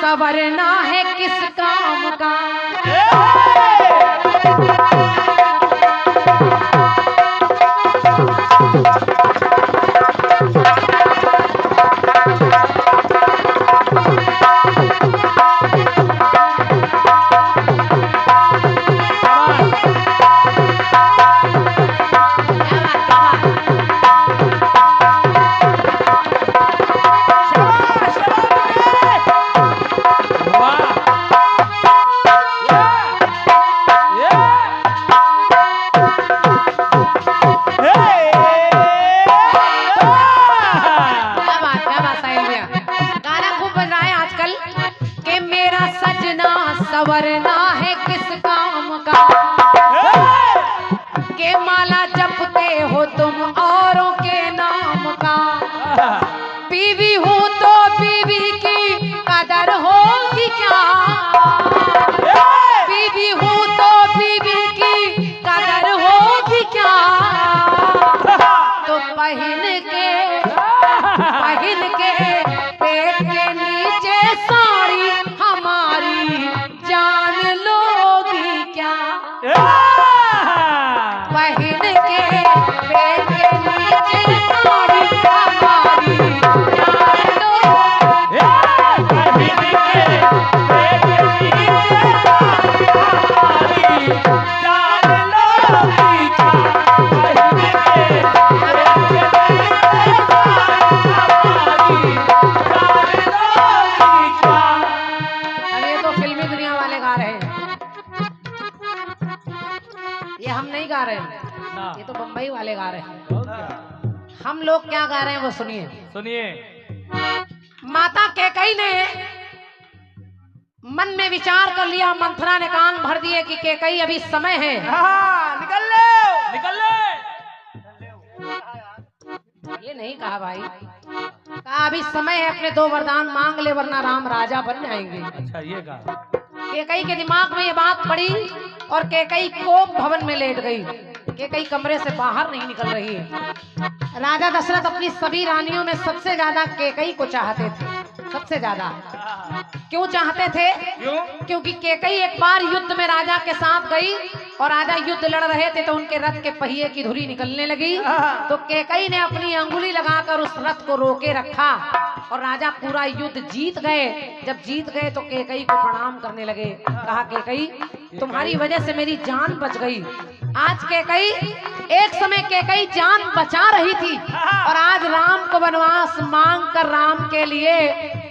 सवरना है किस काम का। सवरना है किस काम का, के माला जपते हो तुम औरों के नाम का। बीवी हूँ तो बीवी की कदर होगी क्या, बीवी हूँ तो बीवी की कदर होगी क्या। तो बहन के पेट के नीचे साड़ी हमारी जान लोगी क्या। बहन के पेट के नीचे साड़ी हमारी जान लोगी। बहन के पेट के नीचे साड़ी हमारी जान लोगी क्या। बहन के पेट के नीचे साड़ी हमारी जान लोगी क्या। अब ये तो फिल्मी दुनिया वाले गा रहे हैं, ये हम नहीं गा रहे हैं, ये तो बम्बई वाले गा रहे हैं। हम लोग क्या गा रहे हैं वो सुनिए। सुनिए। माता कैकई ने मन में विचार कर लिया, मंथरा ने कान भर दिए कि कैकई अभी समय है। निकल ले निकल ले। ये नहीं कहा भाई, कहा अभी समय है, अपने 2 वरदान मांग ले वरना राम राजा बन जाएंगे। अच्छा ये कहा। कैकई के दिमाग में ये बात पड़ी और कैकई कोप भवन में लेट गई। कैकई कमरे से बाहर नहीं निकल रही है। राजा दशरथ अपनी सभी रानियों में सबसे ज्यादा कैकई को चाहते थे, सबसे ज्यादा। क्यों चाहते थे? क्यों? क्योंकि कैकई एक बार युद्ध में राजा के साथ गई और राजा युद्ध लड़ रहे थे तो उनके रथ के पहिए की धुरी निकलने लगी। तो कैकई ने अपनी अंगुली लगाकर उस रथ को रोके रखा और राजा पूरा युद्ध जीत गए। जब जीत गए तो कैकई को प्रणाम करने लगे। कहा कैकई तुम्हारी वजह से मेरी जान बच गई। आज कैकई, एक समय कैकई जान बचा रही थी और आज राम को वनवास मांग कर राम के लिए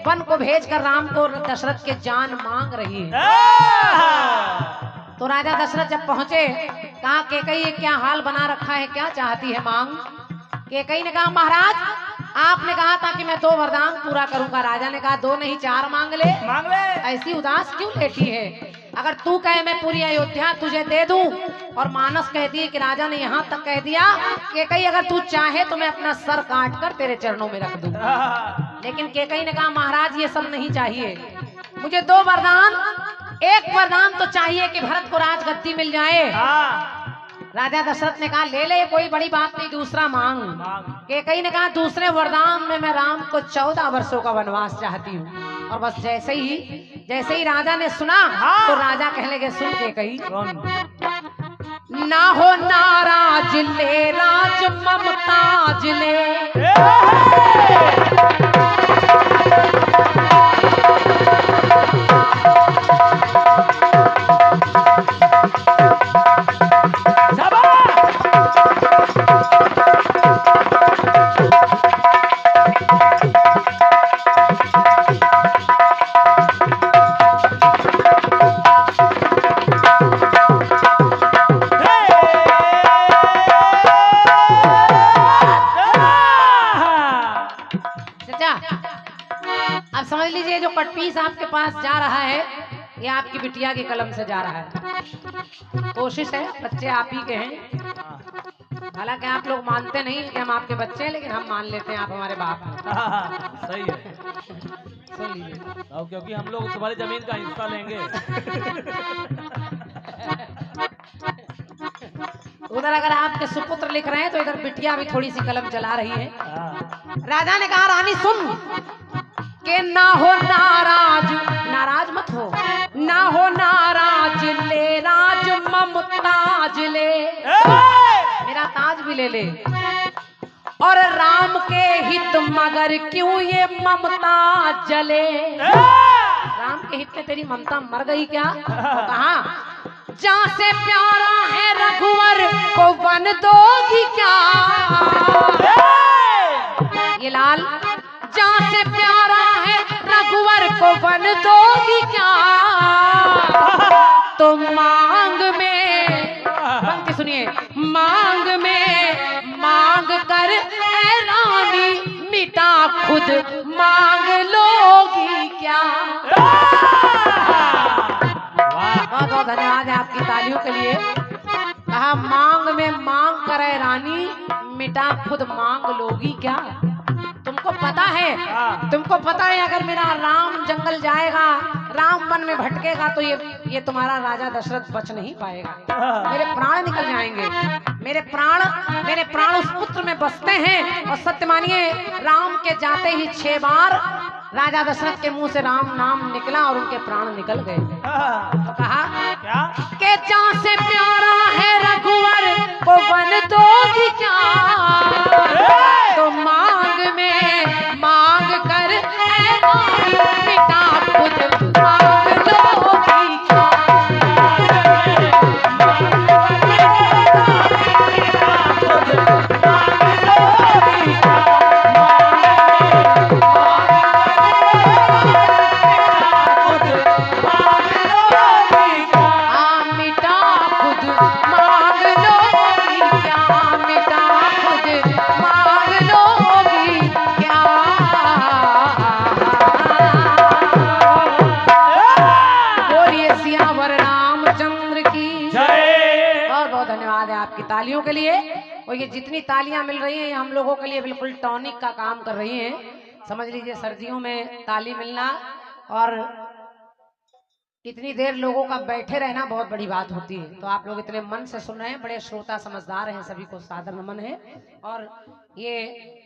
वन को भेजकर राम को दशरथ के जान मांग रही है। तो राजा दशरथ जब पहुंचे, कहा कैकई ये क्या हाल बना रखा है, क्या चाहती है मांग। कैकई ने कहा महाराज आपने कहा था कि मैं 2 वरदान पूरा करूंगा। राजा ने कहा 2 नहीं 4 मांग ले। मांग ले। ऐसी उदास क्यों लेटी है, अगर तू कहे मैं पूरी अयोध्या तुझे दे दूं। और मानस कहती है कि राजा ने यहाँ तक कह दिया कैकई अगर तू चाहे तो मैं अपना सर काट कर तेरे चरणों में रख दूं। लेकिन कैकई ने कहा महाराज ये सब नहीं चाहिए, मुझे 2 वरदान, एक वरदान तो चाहिए कि भरत को राजगद्दी मिल जाए। राजा दशरथ ने कहा ले ले कोई बड़ी बात नहीं, दूसरा मांग। कैकई ने कहा दूसरे वरदान में मैं राम को 14 वर्षों का वनवास चाहती हूँ। और बस जैसे ही राजा ने सुना तो राजा कहने लगे सुन कैकई, ना हो नाराज ले राज ममताज ले। अब समझ लीजिए जो कटपीस आपके पास जा रहा है ये आपकी बिटिया की कलम से जा रहा है। कोशिश है, बच्चे आप ही के हैं। हालांकि आप लोग मानते नहीं कि हम आपके बच्चे हैं, लेकिन हम मान लेते हैं आप हमारे बाप हैं। सही है। सुन लीजिए, क्योंकि हम लोग तुम्हारी जमीन का हिस्सा लेंगे। उधर अगर आपके सुपुत्र लिख रहे हैं तो इधर बिटिया भी थोड़ी सी कलम चला रही है। राजा ने कहा रानी सुन के ना हो नाराज ताज ले, मेरा ताज भी ले ले। और राम के हित मगर क्यों ये ममता जले, राम के हित में तेरी ममता मर गई क्या? तो कहा जहाँ से प्यारा है रघुवर को वन दोगी क्या, ये लाल जहाँ से प्यारा है रघुवर को वन दोगी क्या, तो मांग में, पंक्ति सुनिए, मांग में मांग कर ऐ रानी मिटा खुद मांग लोगी क्या। बहुत बहुत धन्यवाद है आपकी तालियों के लिए। कहा मांग में मांग कर ऐ रानी मिटा खुद मांग लोगी क्या। तुमको पता है, तुमको पता है अगर मेरा राम जंगल जाएगा, राम वन में भटकेगा तो ये तुम्हारा राजा दशरथ बच नहीं पाएगा, मेरे प्राण निकल जाएंगे। मेरे प्राण उस पुत्र में बसते हैं। और सत्य मानिए राम के जाते ही 6 बार राजा दशरथ के मुंह से राम नाम निकला और उनके प्राण निकल गए। तो कहा क्या कि जहाँ से प्यारा है रघुवर को वन दोगी क्या, तो मांग में मांग कर ऐ रानी मिटा खुद मांग लोगी क्या। आपकी तालियों के लिए। और ये जितनी तालियां मिल रही हैं ये हम लोगों के लिए बिल्कुल टॉनिक का काम कर रही हैं। समझ लीजिए सर्दियों में ताली मिलना और इतनी देर लोगों का बैठे रहना बहुत बड़ी बात होती है। तो आप लोग इतने मन से सुन रहे हैं, बड़े श्रोता समझदार हैं, सभी को सादर नमन है। और ये